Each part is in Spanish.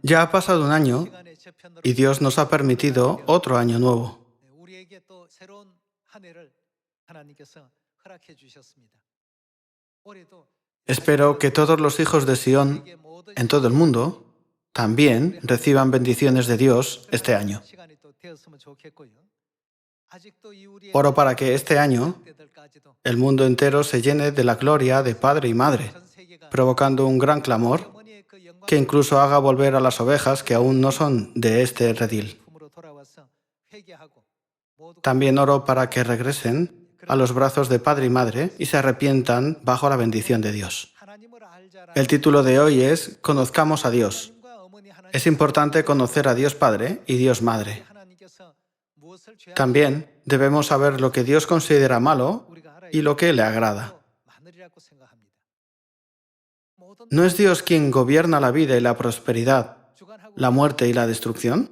Ya ha pasado un año y Dios nos ha permitido otro año nuevo. Espero que todos los hijos de Sión en todo el mundo también reciban bendiciones de Dios este año. Oro para que este año el mundo entero se llene de la gloria de Padre y Madre, provocando un gran clamor que incluso haga volver a las ovejas que aún no son de este redil. También oro para que regresen a los brazos de Padre y Madre y se arrepientan bajo la bendición de Dios. El título de hoy es Conozcamos a Dios. Es importante conocer a Dios Padre y Dios Madre. También debemos saber lo que Dios considera malo y lo que le agrada. ¿No es Dios quien gobierna la vida y la prosperidad, la muerte y la destrucción?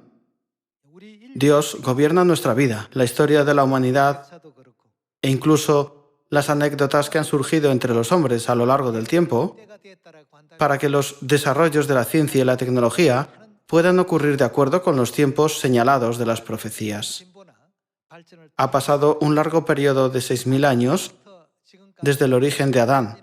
Dios gobierna nuestra vida, la historia de la humanidad e incluso las anécdotas que han surgido entre los hombres a lo largo del tiempo para que los desarrollos de la ciencia y la tecnología puedan ocurrir de acuerdo con los tiempos señalados de las profecías. Ha pasado un largo periodo de 6.000 años desde el origen de Adán.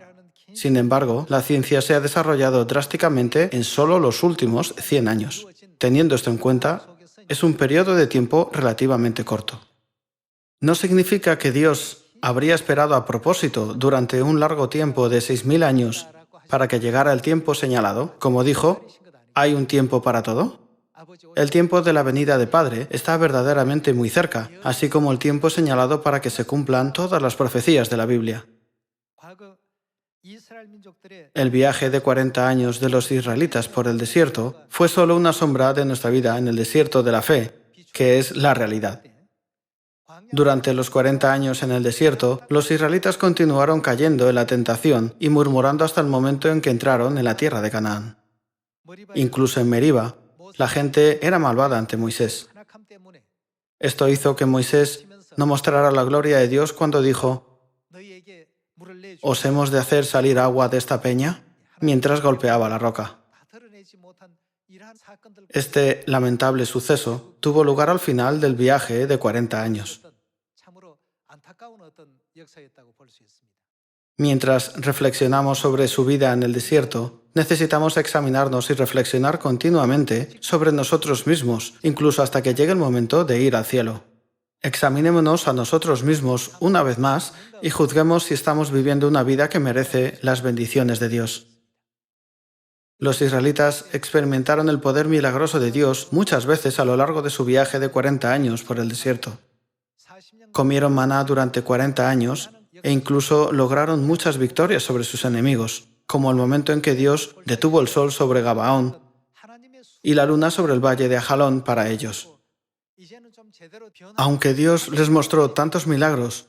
Sin embargo, la ciencia se ha desarrollado drásticamente en solo los últimos 100 años. Teniendo esto en cuenta, es un periodo de tiempo relativamente corto. No significa que Dios habría esperado a propósito durante un largo tiempo de 6.000 años para que llegara el tiempo señalado. Como dijo, ¿hay un tiempo para todo? El tiempo de la venida de Padre está verdaderamente muy cerca, así como el tiempo señalado para que se cumplan todas las profecías de la Biblia. El viaje de 40 años de los israelitas por el desierto fue solo una sombra de nuestra vida en el desierto de la fe, que es la realidad. Durante los 40 años en el desierto, los israelitas continuaron cayendo en la tentación y murmurando hasta el momento en que entraron en la tierra de Canaán. Incluso en Meriba, la gente era malvada ante Moisés. Esto hizo que Moisés no mostrara la gloria de Dios cuando dijo: ¿os hemos de hacer salir agua de esta peña? Mientras golpeaba la roca. Este lamentable suceso tuvo lugar al final del viaje de 40 años. Mientras reflexionamos sobre su vida en el desierto, necesitamos examinarnos y reflexionar continuamente sobre nosotros mismos, incluso hasta que llegue el momento de ir al cielo. Examinémonos a nosotros mismos una vez más y juzguemos si estamos viviendo una vida que merece las bendiciones de Dios. Los israelitas experimentaron el poder milagroso de Dios muchas veces a lo largo de su viaje de 40 años por el desierto. Comieron maná durante 40 años e incluso lograron muchas victorias sobre sus enemigos, como el momento en que Dios detuvo el sol sobre Gabaón y la luna sobre el valle de Ajalón para ellos. Aunque Dios les mostró tantos milagros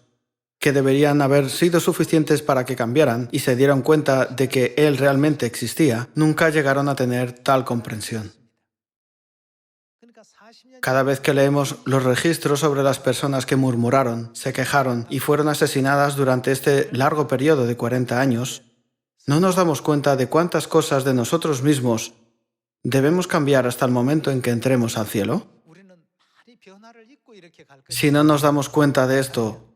que deberían haber sido suficientes para que cambiaran y se dieran cuenta de que Él realmente existía, nunca llegaron a tener tal comprensión. Cada vez que leemos los registros sobre las personas que murmuraron, se quejaron y fueron asesinadas durante este largo periodo de 40 años, ¿no nos damos cuenta de cuántas cosas de nosotros mismos debemos cambiar hasta el momento en que entremos al cielo? Si no nos damos cuenta de esto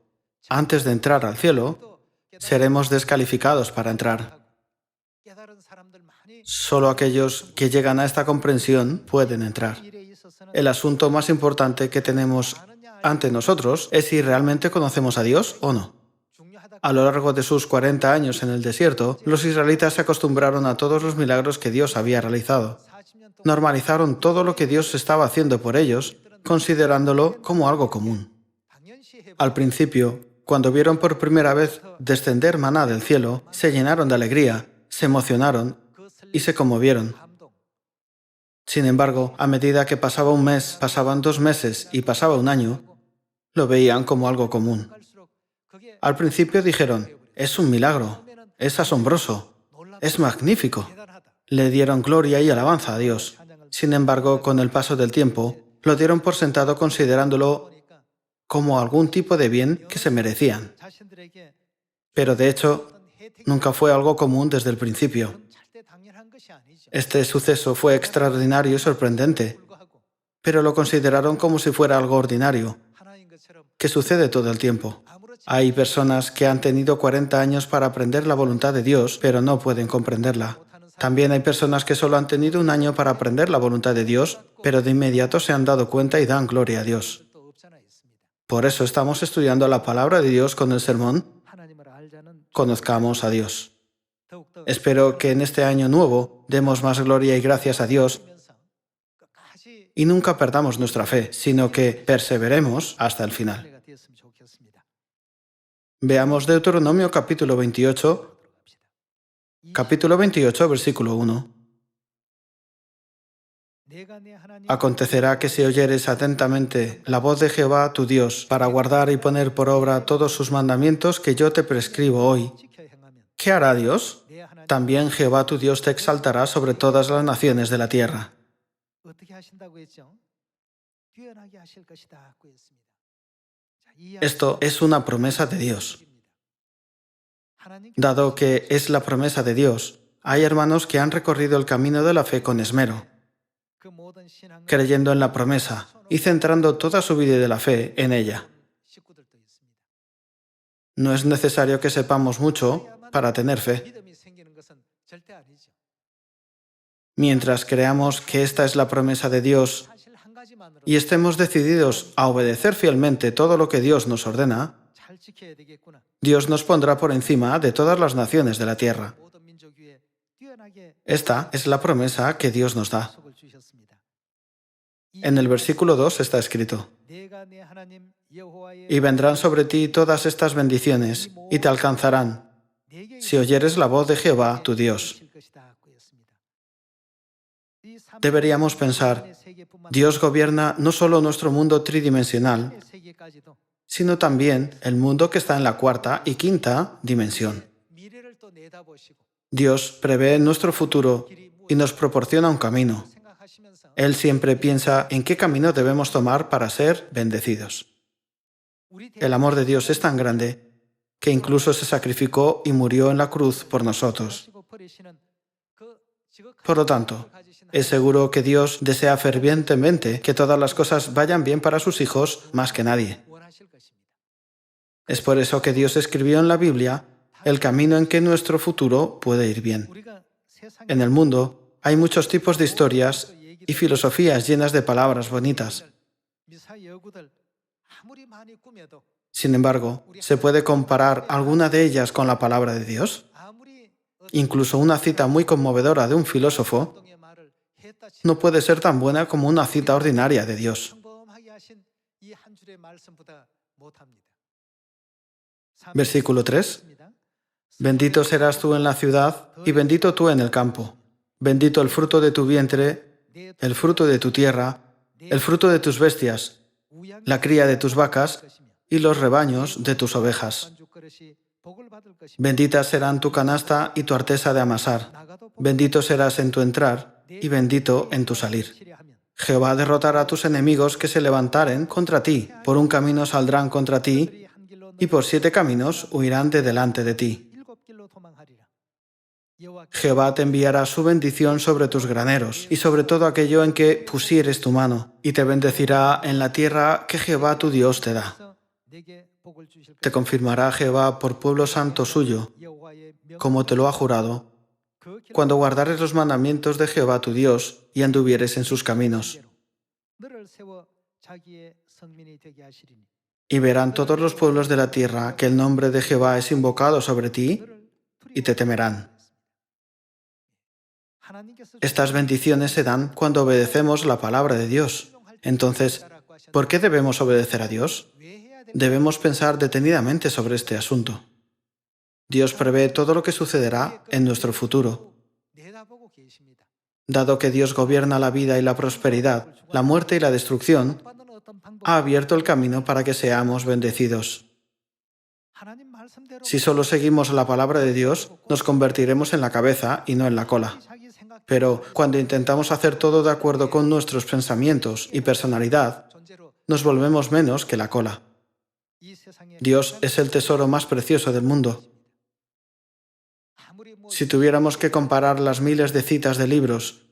antes de entrar al cielo, seremos descalificados para entrar. Solo aquellos que llegan a esta comprensión pueden entrar. El asunto más importante que tenemos ante nosotros es si realmente conocemos a Dios o no. A lo largo de sus 40 años en el desierto, los israelitas se acostumbraron a todos los milagros que Dios había realizado. Normalizaron todo lo que Dios estaba haciendo por ellos, considerándolo como algo común. Al principio, cuando vieron por primera vez descender maná del cielo, se llenaron de alegría, se emocionaron y se conmovieron. Sin embargo, a medida que pasaba un mes, pasaban 2 meses y pasaba un año, lo veían como algo común. Al principio dijeron: es un milagro, es asombroso, es magnífico. Le dieron gloria y alabanza a Dios. Sin embargo, con el paso del tiempo, lo dieron por sentado considerándolo como algún tipo de bien que se merecían. Pero de hecho, nunca fue algo común desde el principio. Este suceso fue extraordinario y sorprendente, pero lo consideraron como si fuera algo ordinario, que sucede todo el tiempo. Hay personas que han tenido 40 años para aprender la voluntad de Dios, pero no pueden comprenderla. También hay personas que solo han tenido un año para aprender la voluntad de Dios, pero de inmediato se han dado cuenta y dan gloria a Dios. Por eso estamos estudiando la palabra de Dios con el sermón Conozcamos a Dios. Espero que en este año nuevo demos más gloria y gracias a Dios y nunca perdamos nuestra fe, sino que perseveremos hasta el final. Veamos Deuteronomio capítulo 28, versículo 1. Acontecerá que si oyeres atentamente la voz de Jehová tu Dios para guardar y poner por obra todos sus mandamientos que yo te prescribo hoy, ¿qué hará Dios? También Jehová tu Dios te exaltará sobre todas las naciones de la tierra. Esto es una promesa de Dios. Dado que es la promesa de Dios, hay hermanos que han recorrido el camino de la fe con esmero, creyendo en la promesa y centrando toda su vida de la fe en ella. No es necesario que sepamos mucho para tener fe. Mientras creamos que esta es la promesa de Dios y estemos decididos a obedecer fielmente todo lo que Dios nos ordena, Dios nos pondrá por encima de todas las naciones de la tierra. Esta es la promesa que Dios nos da. En el versículo 2 está escrito: y vendrán sobre ti todas estas bendiciones y te alcanzarán, si oyeres la voz de Jehová, tu Dios. Deberíamos pensar, Dios gobierna no solo nuestro mundo tridimensional, sino también el mundo que está en la cuarta y quinta dimensión. Dios prevé nuestro futuro y nos proporciona un camino. Él siempre piensa en qué camino debemos tomar para ser bendecidos. El amor de Dios es tan grande que incluso se sacrificó y murió en la cruz por nosotros. Por lo tanto, es seguro que Dios desea fervientemente que todas las cosas vayan bien para sus hijos más que nadie. Es por eso que Dios escribió en la Biblia el camino en que nuestro futuro puede ir bien. En el mundo hay muchos tipos de historias y filosofías llenas de palabras bonitas. Sin embargo, ¿se puede comparar alguna de ellas con la palabra de Dios? Incluso una cita muy conmovedora de un filósofo no puede ser tan buena como una cita ordinaria de Dios. Versículo 3. Bendito serás tú en la ciudad y bendito tú en el campo. Bendito el fruto de tu vientre, el fruto de tu tierra, el fruto de tus bestias, la cría de tus vacas y los rebaños de tus ovejas. Benditas serán tu canasta y tu artesa de amasar. Bendito serás en tu entrar y bendito en tu salir. Jehová derrotará a tus enemigos que se levantaren contra ti. Por un camino saldrán contra ti y por 7 caminos huirán de delante de ti. Jehová te enviará su bendición sobre tus graneros y sobre todo aquello en que pusieres tu mano, y te bendecirá en la tierra que Jehová tu Dios te da. Te confirmará Jehová por pueblo santo suyo, como te lo ha jurado, cuando guardares los mandamientos de Jehová tu Dios y anduvieres en sus caminos. Y verán todos los pueblos de la tierra que el nombre de Jehová es invocado sobre ti y te temerán. Estas bendiciones se dan cuando obedecemos la palabra de Dios. Entonces, ¿por qué debemos obedecer a Dios? Debemos pensar detenidamente sobre este asunto. Dios prevé todo lo que sucederá en nuestro futuro. Dado que Dios gobierna la vida y la prosperidad, la muerte y la destrucción, ha abierto el camino para que seamos bendecidos. Si solo seguimos la palabra de Dios, nos convertiremos en la cabeza y no en la cola. Pero cuando intentamos hacer todo de acuerdo con nuestros pensamientos y personalidad, nos volvemos menos que la cola. Dios es el tesoro más precioso del mundo. Si tuviéramos que comparar las miles de citas de libros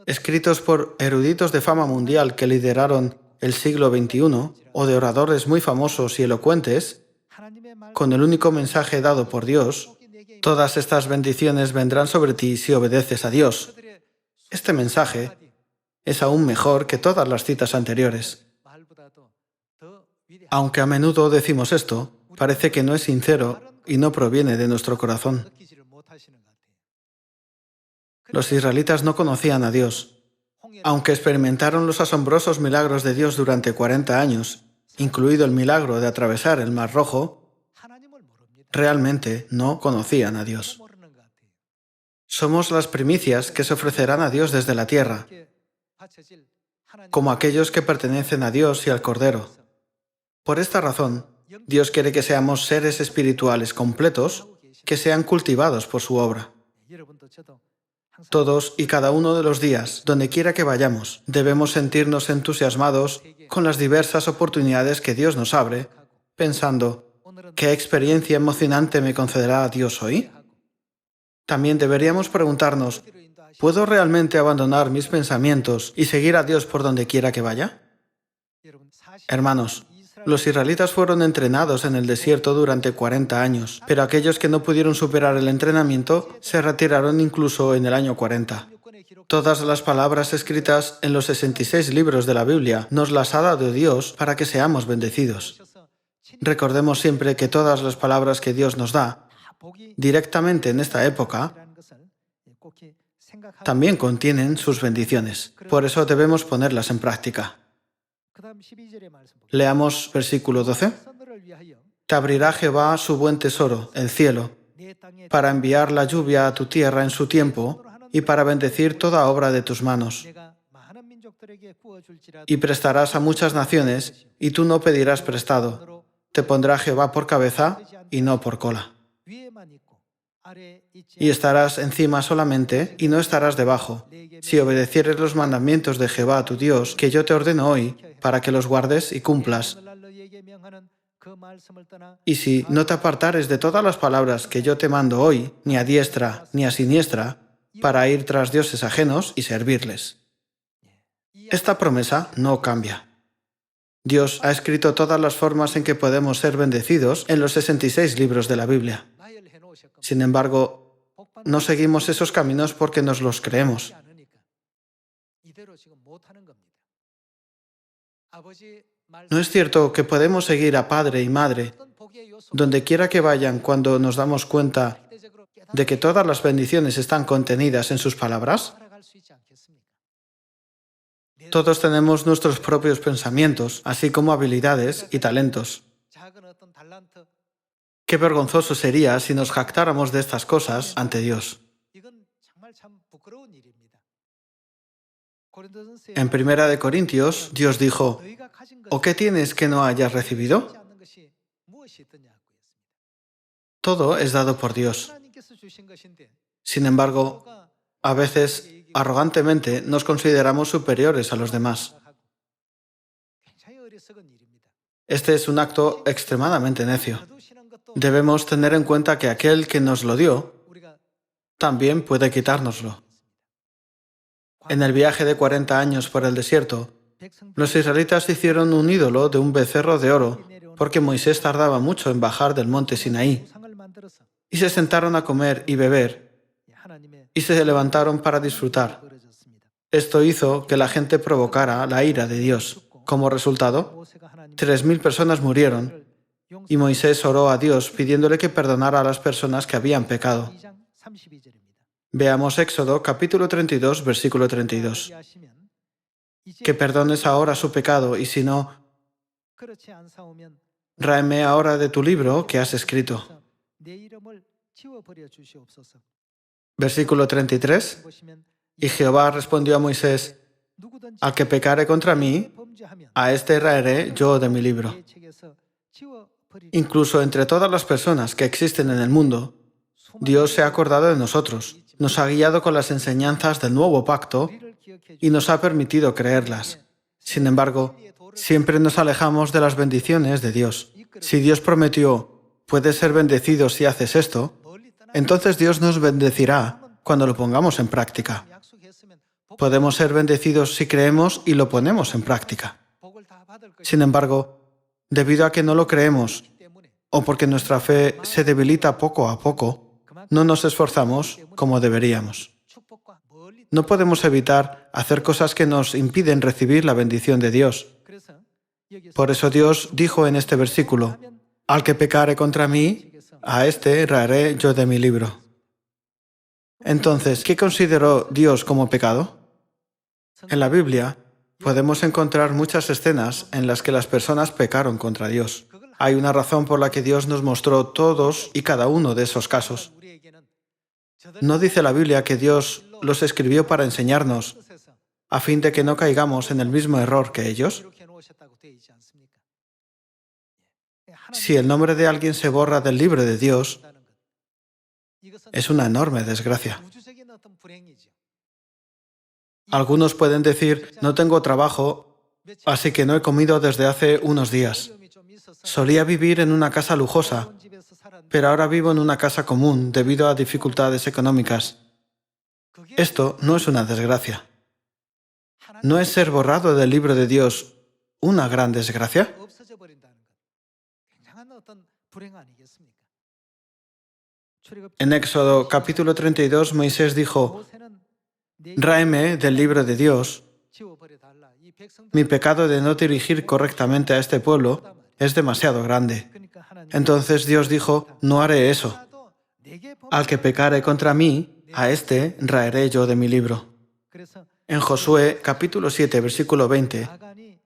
escritos por eruditos de fama mundial que lideraron el siglo XXI o de oradores muy famosos y elocuentes, con el único mensaje dado por Dios, todas estas bendiciones vendrán sobre ti si obedeces a Dios. Este mensaje es aún mejor que todas las citas anteriores. Aunque a menudo decimos esto, parece que no es sincero y no proviene de nuestro corazón. Los israelitas no conocían a Dios. Aunque experimentaron los asombrosos milagros de Dios durante 40 años, incluido el milagro de atravesar el Mar Rojo, realmente no conocían a Dios. Somos las primicias que se ofrecerán a Dios desde la tierra, como aquellos que pertenecen a Dios y al Cordero. Por esta razón, Dios quiere que seamos seres espirituales completos que sean cultivados por su obra. Todos y cada uno de los días, donde quiera que vayamos, debemos sentirnos entusiasmados con las diversas oportunidades que Dios nos abre, pensando, ¿qué experiencia emocionante me concederá Dios hoy? También deberíamos preguntarnos, ¿puedo realmente abandonar mis pensamientos y seguir a Dios por donde quiera que vaya? Hermanos, los israelitas fueron entrenados en el desierto durante 40 años, pero aquellos que no pudieron superar el entrenamiento se retiraron incluso en el año 40. Todas las palabras escritas en los 66 libros de la Biblia nos las ha dado Dios para que seamos bendecidos. Recordemos siempre que todas las palabras que Dios nos da, directamente en esta época, también contienen sus bendiciones. Por eso debemos ponerlas en práctica. Leamos versículo 12. Te abrirá Jehová su buen tesoro, el cielo, para enviar la lluvia a tu tierra en su tiempo y para bendecir toda obra de tus manos. Y prestarás a muchas naciones, y tú no pedirás prestado. Te pondrá Jehová por cabeza y no por cola. Y estarás encima solamente y no estarás debajo, si obedecieres los mandamientos de Jehová tu Dios, que yo te ordeno hoy, para que los guardes y cumplas. Y si no te apartares de todas las palabras que yo te mando hoy, ni a diestra ni a siniestra, para ir tras dioses ajenos y servirles. Esta promesa no cambia. Dios ha escrito todas las formas en que podemos ser bendecidos en los 66 libros de la Biblia. Sin embargo, no seguimos esos caminos porque nos los creemos. ¿No es cierto que podemos seguir a padre y madre donde quiera que vayan cuando nos damos cuenta de que todas las bendiciones están contenidas en sus palabras? Todos tenemos nuestros propios pensamientos, así como habilidades y talentos. Qué vergonzoso sería si nos jactáramos de estas cosas ante Dios. En 1 Corintios, Dios dijo, ¿o qué tienes que no hayas recibido? Todo es dado por Dios. Sin embargo, a veces, arrogantemente, nos consideramos superiores a los demás. Este es un acto extremadamente necio. Debemos tener en cuenta que aquel que nos lo dio, también puede quitárnoslo. En el viaje de 40 años por el desierto, los israelitas hicieron un ídolo de un becerro de oro, porque Moisés tardaba mucho en bajar del monte Sinaí, y se sentaron a comer y beber, y se levantaron para disfrutar. Esto hizo que la gente provocara la ira de Dios. Como resultado, 3.000 personas murieron, y Moisés oró a Dios pidiéndole que perdonara a las personas que habían pecado. Veamos Éxodo capítulo 32, versículo 32. Que perdones ahora su pecado, y si no, ráeme ahora de tu libro que has escrito. Versículo 33. Y Jehová respondió a Moisés, al que pecare contra mí, a este raeré yo de mi libro. Incluso entre todas las personas que existen en el mundo, Dios se ha acordado de nosotros, nos ha guiado con las enseñanzas del nuevo pacto y nos ha permitido creerlas. Sin embargo, siempre nos alejamos de las bendiciones de Dios. Si Dios prometió, puedes ser bendecido si haces esto, entonces Dios nos bendecirá cuando lo pongamos en práctica. Podemos ser bendecidos si creemos y lo ponemos en práctica. Sin embargo, debido a que no lo creemos, o porque nuestra fe se debilita poco a poco, no nos esforzamos como deberíamos. No podemos evitar hacer cosas que nos impiden recibir la bendición de Dios. Por eso Dios dijo en este versículo, «Al que pecare contra mí, a este raeré yo de mi libro». Entonces, ¿qué consideró Dios como pecado? En la Biblia podemos encontrar muchas escenas en las que las personas pecaron contra Dios. Hay una razón por la que Dios nos mostró todos y cada uno de esos casos. ¿No dice la Biblia que Dios los escribió para enseñarnos a fin de que no caigamos en el mismo error que ellos? Si el nombre de alguien se borra del libro de Dios, es una enorme desgracia. Algunos pueden decir, no tengo trabajo, así que no he comido desde hace unos días. Solía vivir en una casa lujosa, pero ahora vivo en una casa común debido a dificultades económicas. Esto no es una desgracia. ¿No es ser borrado del libro de Dios una gran desgracia? En Éxodo capítulo 32, Moisés dijo, «Ráeme del libro de Dios. Mi pecado de no dirigir correctamente a este pueblo es demasiado grande». Entonces Dios dijo, «No haré eso. Al que pecare contra mí, a este raeré yo de mi libro». En Josué capítulo 7, versículo 20,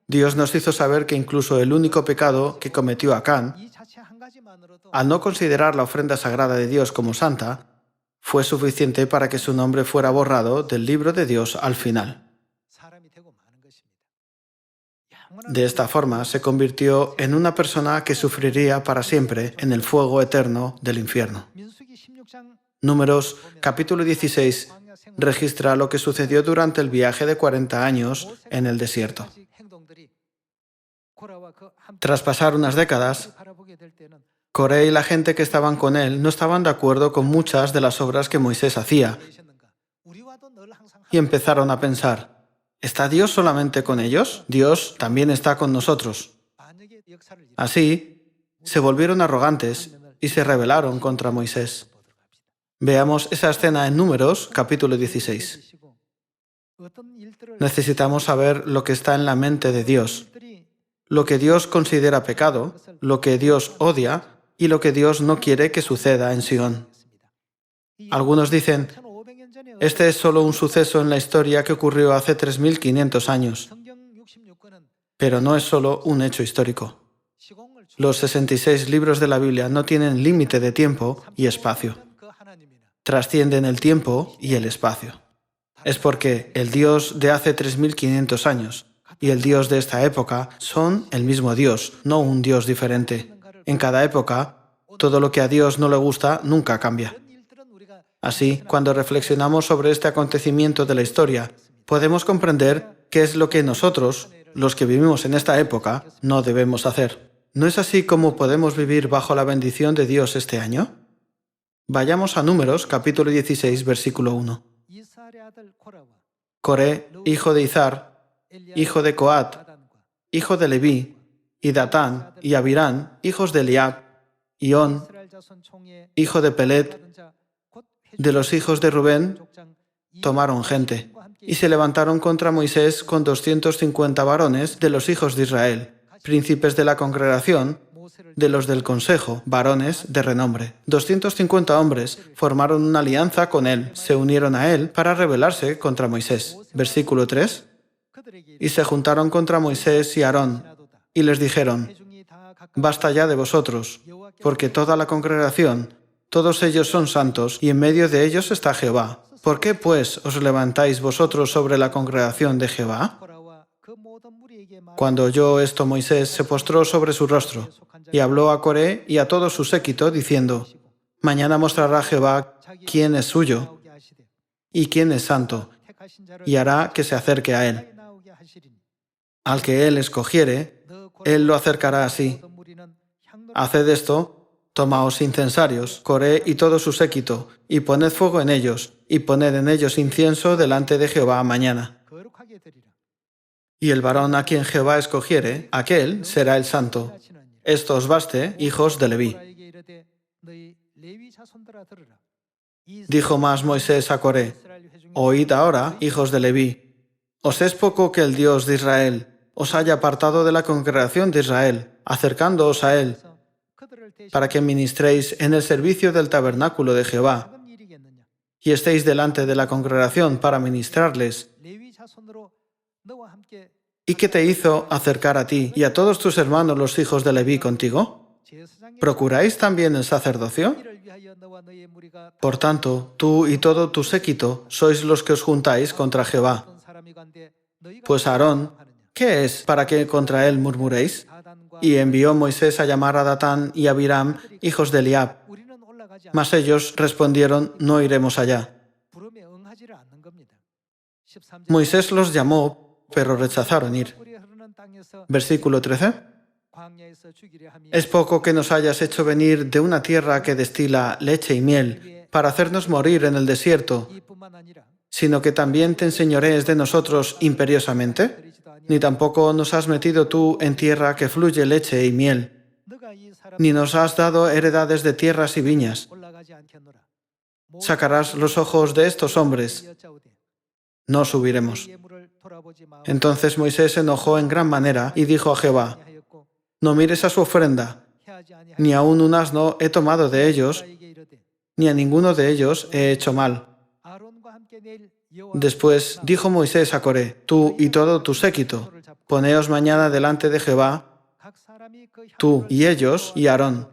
Dios nos hizo saber que incluso el único pecado que cometió Acán, al no considerar la ofrenda sagrada de Dios como santa, fue suficiente para que su nombre fuera borrado del libro de Dios al final. De esta forma se convirtió en una persona que sufriría para siempre en el fuego eterno del infierno. Números capítulo 16 registra lo que sucedió durante el viaje de 40 años en el desierto. Tras pasar unas décadas, Coré y la gente que estaban con él no estaban de acuerdo con muchas de las obras que Moisés hacía y empezaron a pensar, ¿está Dios solamente con ellos? Dios también está con nosotros. Así, se volvieron arrogantes y se rebelaron contra Moisés. Veamos esa escena en Números, capítulo 16. Necesitamos saber lo que está en la mente de Dios, lo que Dios considera pecado, lo que Dios odia y lo que Dios no quiere que suceda en Sion. Algunos dicen, este es solo un suceso en la historia que ocurrió hace 3500 años, pero no es solo un hecho histórico. Los 66 libros de la Biblia no tienen límite de tiempo y espacio. Trascienden el tiempo y el espacio. Es porque el Dios de hace 3500 años y el Dios de esta época son el mismo Dios, no un Dios diferente. En cada época, todo lo que a Dios no le gusta nunca cambia. Así, cuando reflexionamos sobre este acontecimiento de la historia, podemos comprender qué es lo que nosotros, los que vivimos en esta época, no debemos hacer. ¿No es así como podemos vivir bajo la bendición de Dios este año? Vayamos a Números, capítulo 16, versículo 1. Coré, hijo de Izar, hijo de Coat, hijo de Leví, y Datán y Abirán, hijos de Eliab, y On, hijo de Pelet, de los hijos de Rubén, tomaron gente, y se levantaron contra Moisés con 250 varones de los hijos de Israel, príncipes de la congregación, de los del consejo, varones de renombre. 250 hombres formaron una alianza con él, se unieron a él para rebelarse contra Moisés. Versículo 3. Y se juntaron contra Moisés y Aarón, y les dijeron, «Basta ya de vosotros, porque toda la congregación, todos ellos son santos, y en medio de ellos está Jehová. ¿Por qué, pues, os levantáis vosotros sobre la congregación de Jehová?» Cuando oyó esto, Moisés se postró sobre su rostro, y habló a Coré y a todo su séquito, diciendo, «Mañana mostrará Jehová quién es suyo y quién es santo, y hará que se acerque a él. Al que él escogiere, él lo acercará así. Haced esto Tomaos incensarios, Coré y todo su séquito, y poned fuego en ellos, y poned en ellos incienso delante de Jehová mañana. Y el varón a quien Jehová escogiere, aquel será el santo. Esto os baste, hijos de Leví. Dijo más Moisés a Coré: Oíd ahora, hijos de Leví. ¿Os es poco que el Dios de Israel os haya apartado de la congregación de Israel, acercándoos a él, para que ministréis en el servicio del tabernáculo de Jehová, y estéis delante de la congregación para ministrarles? ¿Y qué te hizo acercar a ti y a todos tus hermanos los hijos de Leví contigo? ¿Procuráis también el sacerdocio? Por tanto, tú y todo tu séquito sois los que os juntáis contra Jehová. Pues Aarón, ¿qué es para que contra él murmuréis? Y envió Moisés a llamar a Datán y a Abiram, hijos de Eliab. Mas ellos respondieron: no iremos allá. Moisés los llamó, pero rechazaron ir. Versículo 13. Es poco que nos hayas hecho venir de una tierra que destila leche y miel, para hacernos morir en el desierto, sino que también te enseñorees de nosotros imperiosamente. Ni tampoco nos has metido tú en tierra que fluye leche y miel, ni nos has dado heredades de tierras y viñas. Sacarás los ojos de estos hombres, no subiremos. Entonces Moisés se enojó en gran manera y dijo a Jehová: no mires a su ofrenda, ni aun un asno he tomado de ellos, ni a ninguno de ellos he hecho mal. Después dijo Moisés a Coré: tú y todo tu séquito, poneos mañana delante de Jehová, tú y ellos y Aarón,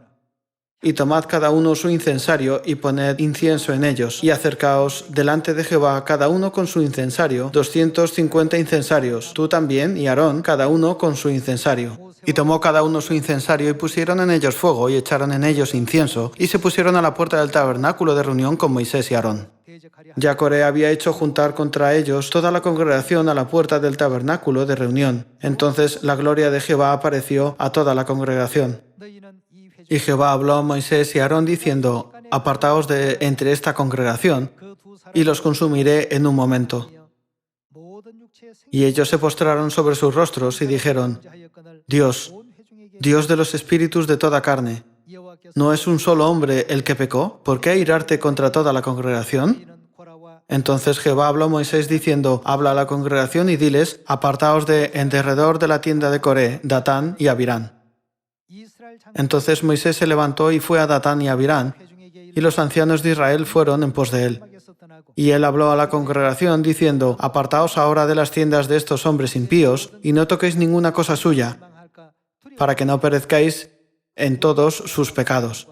y tomad cada uno su incensario y poned incienso en ellos, y acercaos delante de Jehová cada uno con su incensario, 250 incensarios, tú también y Aarón, cada uno con su incensario. Y tomó cada uno su incensario y pusieron en ellos fuego y echaron en ellos incienso, y se pusieron a la puerta del tabernáculo de reunión con Moisés y Aarón. Ya Coré había hecho juntar contra ellos toda la congregación a la puerta del tabernáculo de reunión. Entonces la gloria de Jehová apareció a toda la congregación. Y Jehová habló a Moisés y a Aarón diciendo: apartaos de entre esta congregación, y los consumiré en un momento. Y ellos se postraron sobre sus rostros y dijeron: Dios, Dios de los espíritus de toda carne, ¿no es un solo hombre el que pecó? ¿Por qué airarte contra toda la congregación? Entonces Jehová habló a Moisés diciendo: habla a la congregación y diles: apartaos de en derredor de la tienda de Coré, Datán y Abiram. Entonces Moisés se levantó y fue a Datán y Abiram, y los ancianos de Israel fueron en pos de él. Y él habló a la congregación diciendo: apartaos ahora de las tiendas de estos hombres impíos, y no toquéis ninguna cosa suya, para que no perezcáis en todos sus pecados.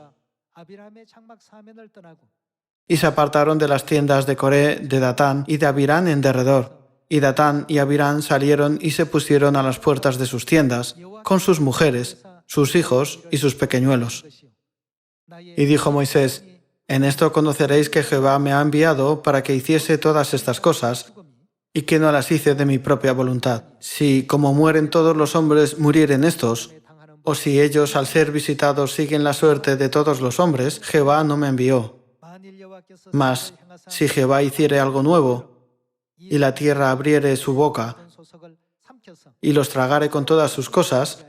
Y se apartaron de las tiendas de Coré, de Datán y de Abiram en derredor. Y Datán y Abiram salieron y se pusieron a las puertas de sus tiendas, con sus mujeres, sus hijos y sus pequeñuelos. Y dijo Moisés: en esto conoceréis que Jehová me ha enviado para que hiciese todas estas cosas, y que no las hice de mi propia voluntad. Si, como mueren todos los hombres, murieren estos, o si ellos al ser visitados siguen la suerte de todos los hombres, Jehová no me envió. Mas, si Jehová hiciere algo nuevo, y la tierra abriere su boca, y los tragare con todas sus cosas,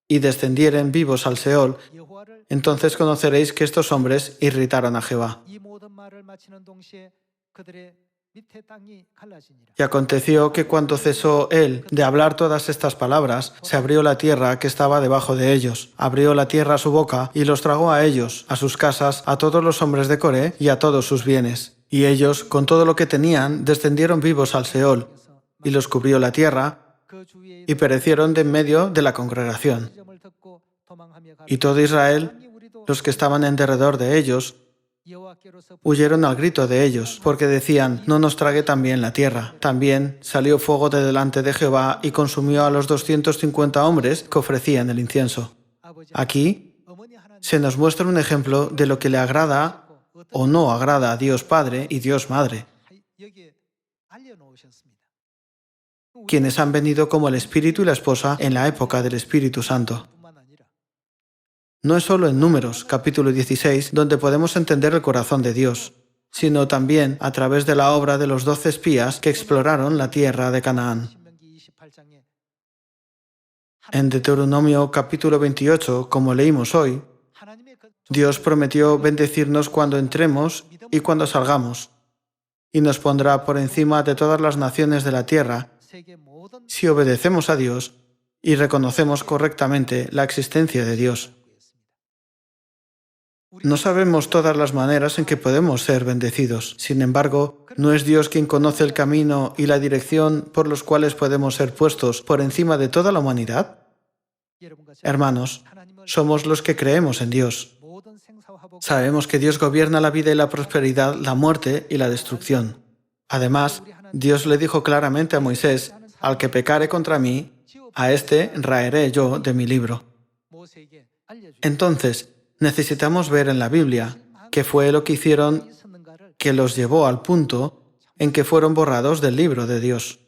y descendieren vivos al Seol, entonces conoceréis que estos hombres irritaron a Jehová. Y aconteció que cuando cesó él de hablar todas estas palabras, se abrió la tierra que estaba debajo de ellos. Abrió la tierra su boca y los tragó a ellos, a sus casas, a todos los hombres de Coré y a todos sus bienes. Y ellos, con todo lo que tenían, descendieron vivos al Seol, y los cubrió la tierra, y perecieron de en medio de la congregación. Y todo Israel, los que estaban en derredor de ellos, huyeron al grito de ellos, porque decían: no nos trague también la tierra. También salió fuego de delante de Jehová y consumió a los 250 hombres que ofrecían el incienso. Aquí se nos muestra un ejemplo de lo que le agrada o no agrada a Dios Padre y Dios Madre, quienes han venido como el Espíritu y la Esposa en la época del Espíritu Santo. No es solo en Números, capítulo 16, donde podemos entender el corazón de Dios, sino también a través de la obra de los 12 espías que exploraron la tierra de Canaán. En Deuteronomio capítulo 28, como leímos hoy, Dios prometió bendecirnos cuando entremos y cuando salgamos, y nos pondrá por encima de todas las naciones de la tierra si obedecemos a Dios y reconocemos correctamente la existencia de Dios. No sabemos todas las maneras en que podemos ser bendecidos. Sin embargo, ¿no es Dios quien conoce el camino y la dirección por los cuales podemos ser puestos por encima de toda la humanidad? Hermanos, somos los que creemos en Dios. Sabemos que Dios gobierna la vida y la prosperidad, la muerte y la destrucción. Además, Dios le dijo claramente a Moisés: al que pecare contra mí, a éste raeré yo de mi libro. Entonces, necesitamos ver en la Biblia qué fue lo que hicieron que los llevó al punto en que fueron borrados del libro de Dios.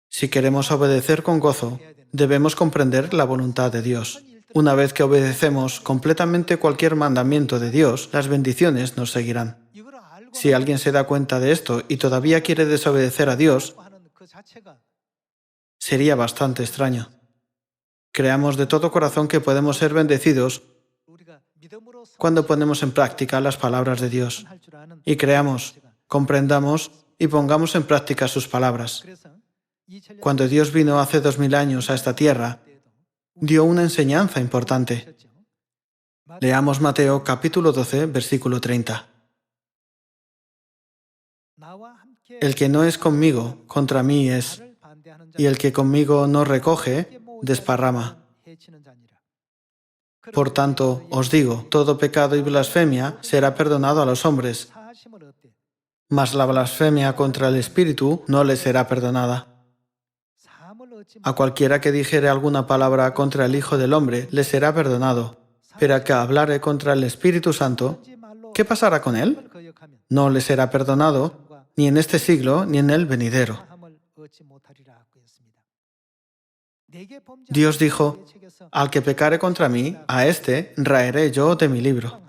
Si queremos obedecer con gozo, debemos comprender la voluntad de Dios. Una vez que obedecemos completamente cualquier mandamiento de Dios, las bendiciones nos seguirán. Si alguien se da cuenta de esto y todavía quiere desobedecer a Dios, sería bastante extraño. Creamos de todo corazón que podemos ser bendecidos cuando ponemos en práctica las palabras de Dios. Y creamos, comprendamos y pongamos en práctica sus palabras. Cuando Dios vino hace 2000 años a esta tierra, dio una enseñanza importante. Leamos Mateo capítulo 12, versículo 30. El que no es conmigo, contra mí es, y el que conmigo no recoge, desparrama. Por tanto, os digo, todo pecado y blasfemia será perdonado a los hombres, mas la blasfemia contra el Espíritu no le será perdonada. A cualquiera que dijere alguna palabra contra el Hijo del Hombre le será perdonado, pero a que hablare contra el Espíritu Santo, ¿qué pasará con él? No le será perdonado, ni en este siglo ni en el venidero. Dios dijo: al que pecare contra mí, a éste raeré yo de mi libro.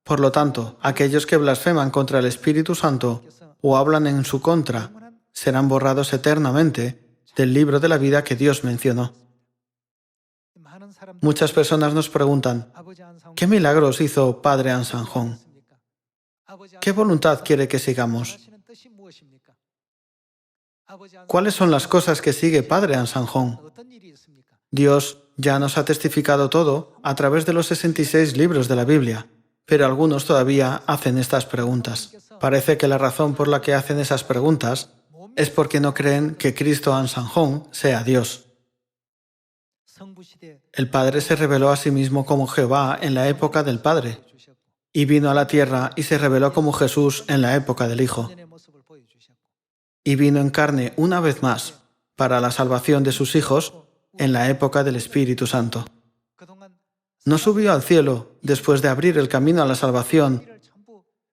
Por lo tanto, aquellos que blasfeman contra el Espíritu Santo o hablan en su contra serán borrados eternamente del libro de la vida que Dios mencionó. Muchas personas nos preguntan: ¿qué milagros hizo Padre Ansanjón? ¿Qué voluntad quiere que sigamos? ¿Cuáles son las cosas que sigue Padre Ansanjón? Dios ya nos ha testificado todo a través de los 66 libros de la Biblia, pero algunos todavía hacen estas preguntas. Parece que la razón por la que hacen esas preguntas es porque no creen que Cristo Ansanjón sea Dios. El Padre se reveló a sí mismo como Jehová en la época del Padre, y vino a la tierra y se reveló como Jesús en la época del Hijo. Y vino en carne una vez más para la salvación de sus hijos en la época del Espíritu Santo. No subió al cielo después de abrir el camino a la salvación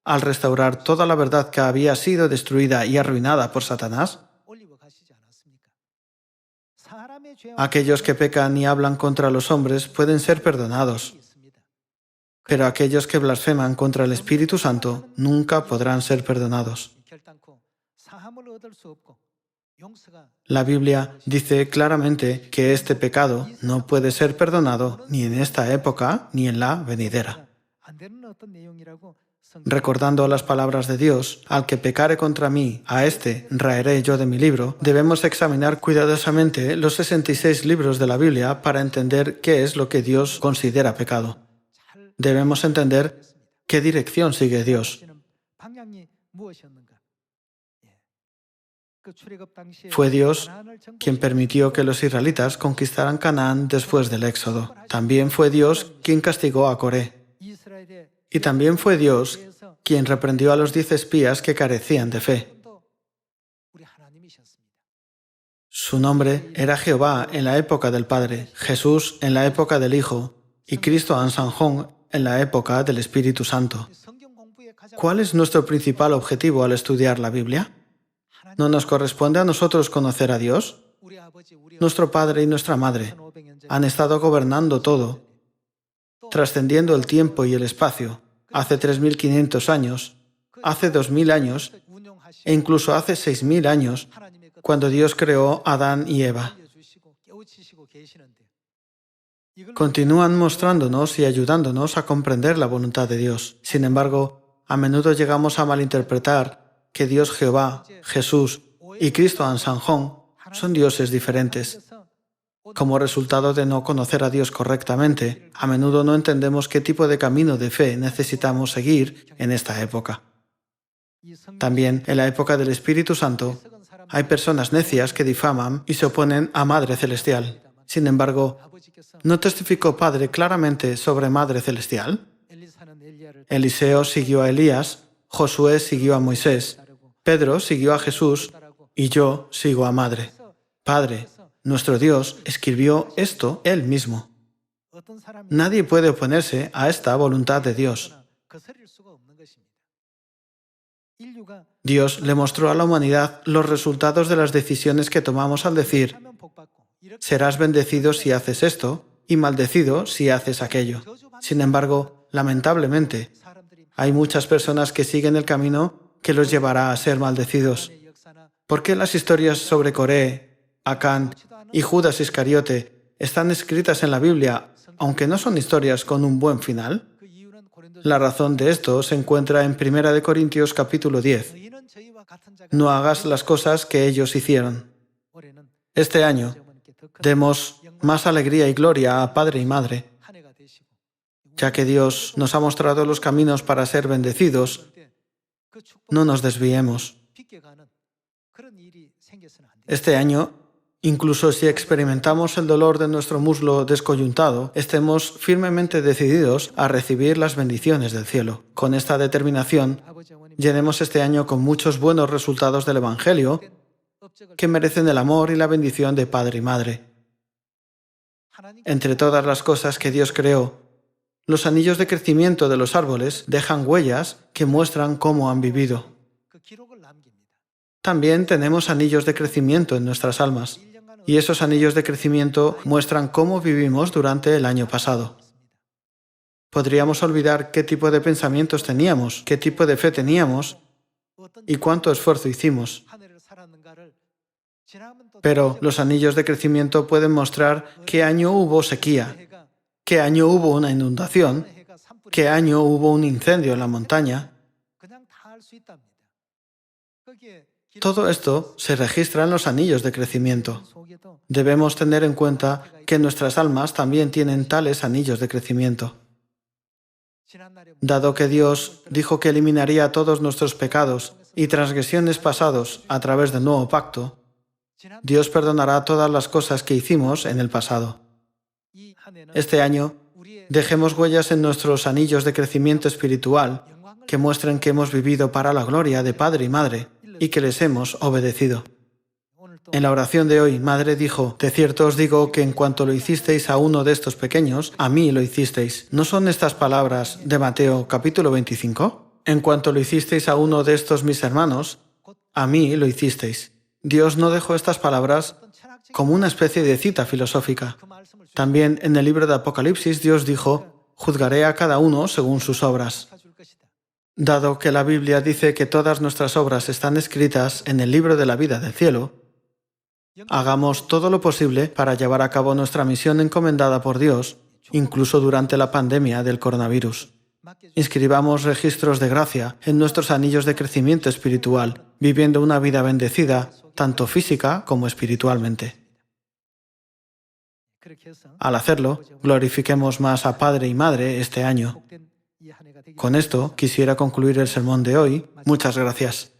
al restaurar toda la verdad que había sido destruida y arruinada por Satanás. Aquellos que pecan y hablan contra los hombres pueden ser perdonados, pero aquellos que blasfeman contra el Espíritu Santo nunca podrán ser perdonados. La Biblia dice claramente que este pecado no puede ser perdonado ni en esta época ni en la venidera. Recordando las palabras de Dios: al que pecare contra mí, a éste raeré yo de mi libro, debemos examinar cuidadosamente los 66 libros de la Biblia para entender qué es lo que Dios considera pecado. Debemos entender qué dirección sigue Dios. Fue Dios quien permitió que los israelitas conquistaran Canaán después del Éxodo. También fue Dios quien castigó a Coré. Y también fue Dios quien reprendió a los 10 espías que carecían de fe. Su nombre era Jehová en la época del Padre, Jesús en la época del Hijo y Cristo Ansanjón en la época del Espíritu Santo. ¿Cuál es nuestro principal objetivo al estudiar la Biblia? ¿No nos corresponde a nosotros conocer a Dios? Nuestro Padre y nuestra Madre, Han estado gobernando todo, trascendiendo el tiempo y el espacio, hace 3.500 años, hace 2.000 años e incluso hace 6.000 años, cuando Dios creó a Adán y Eva. Continúan mostrándonos y ayudándonos a comprender la voluntad de Dios. Sin embargo, a menudo llegamos a malinterpretar que Dios Jehová, Jesús y Cristo Ansanjón son dioses diferentes. Como resultado de no conocer a Dios correctamente, a menudo no entendemos qué tipo de camino de fe necesitamos seguir en esta época. También, en la época del Espíritu Santo, hay personas necias que difaman y se oponen a Madre Celestial. Sin embargo, ¿no testificó Padre claramente sobre Madre Celestial? Eliseo siguió a Elías, Josué siguió a Moisés, Pedro siguió a Jesús y yo sigo a Madre. Padre, nuestro Dios, escribió esto Él mismo. Nadie puede oponerse a esta voluntad de Dios. Dios le mostró a la humanidad los resultados de las decisiones que tomamos al decir: serás bendecido si haces esto y maldecido si haces aquello. Sin embargo, lamentablemente, hay muchas personas que siguen el camino que los llevará a ser maldecidos. ¿Por qué las historias sobre Coré, Acán y Judas Iscariote están escritas en la Biblia, aunque no son historias con un buen final? La razón de esto se encuentra en 1 Corintios capítulo 10. No hagas las cosas que ellos hicieron. Este año, demos más alegría y gloria a Padre y Madre, ya que Dios nos ha mostrado los caminos para ser bendecidos. No nos desviemos. Este año, incluso si experimentamos el dolor de nuestro muslo descoyuntado, estemos firmemente decididos a recibir las bendiciones del cielo. Con esta determinación, llenemos este año con muchos buenos resultados del Evangelio que merecen el amor y la bendición de Padre y Madre. Entre todas las cosas que Dios creó, los anillos de crecimiento de los árboles dejan huellas que muestran cómo han vivido. También tenemos anillos de crecimiento en nuestras almas, y esos anillos de crecimiento muestran cómo vivimos durante el año pasado. Podríamos olvidar qué tipo de pensamientos teníamos, qué tipo de fe teníamos y cuánto esfuerzo hicimos. Pero los anillos de crecimiento pueden mostrar qué año hubo sequía, qué año hubo una inundación, qué año hubo un incendio en la montaña. Todo esto se registra en los anillos de crecimiento. Debemos tener en cuenta que nuestras almas también tienen tales anillos de crecimiento. Dado que Dios dijo que eliminaría todos nuestros pecados y transgresiones pasados a través del nuevo pacto, Dios perdonará todas las cosas que hicimos en el pasado. Este año, dejemos huellas en nuestros anillos de crecimiento espiritual que muestren que hemos vivido para la gloria de Padre y Madre y que les hemos obedecido. En la oración de hoy, Madre dijo: de cierto os digo que en cuanto lo hicisteis a uno de estos pequeños, a mí lo hicisteis. ¿No son estas palabras de Mateo capítulo 25? En cuanto lo hicisteis a uno de estos mis hermanos, a mí lo hicisteis. Dios no dejó estas palabras como una especie de cita filosófica. También en el libro de Apocalipsis Dios dijo: juzgaré a cada uno según sus obras. Dado que la Biblia dice que todas nuestras obras están escritas en el libro de la vida del cielo, hagamos todo lo posible para llevar a cabo nuestra misión encomendada por Dios, incluso durante la pandemia del coronavirus. Inscribamos registros de gracia en nuestros anillos de crecimiento espiritual, viviendo una vida bendecida, tanto física como espiritualmente. Al hacerlo, glorifiquemos más a Padre y Madre este año. Con esto quisiera concluir el sermón de hoy. Muchas gracias.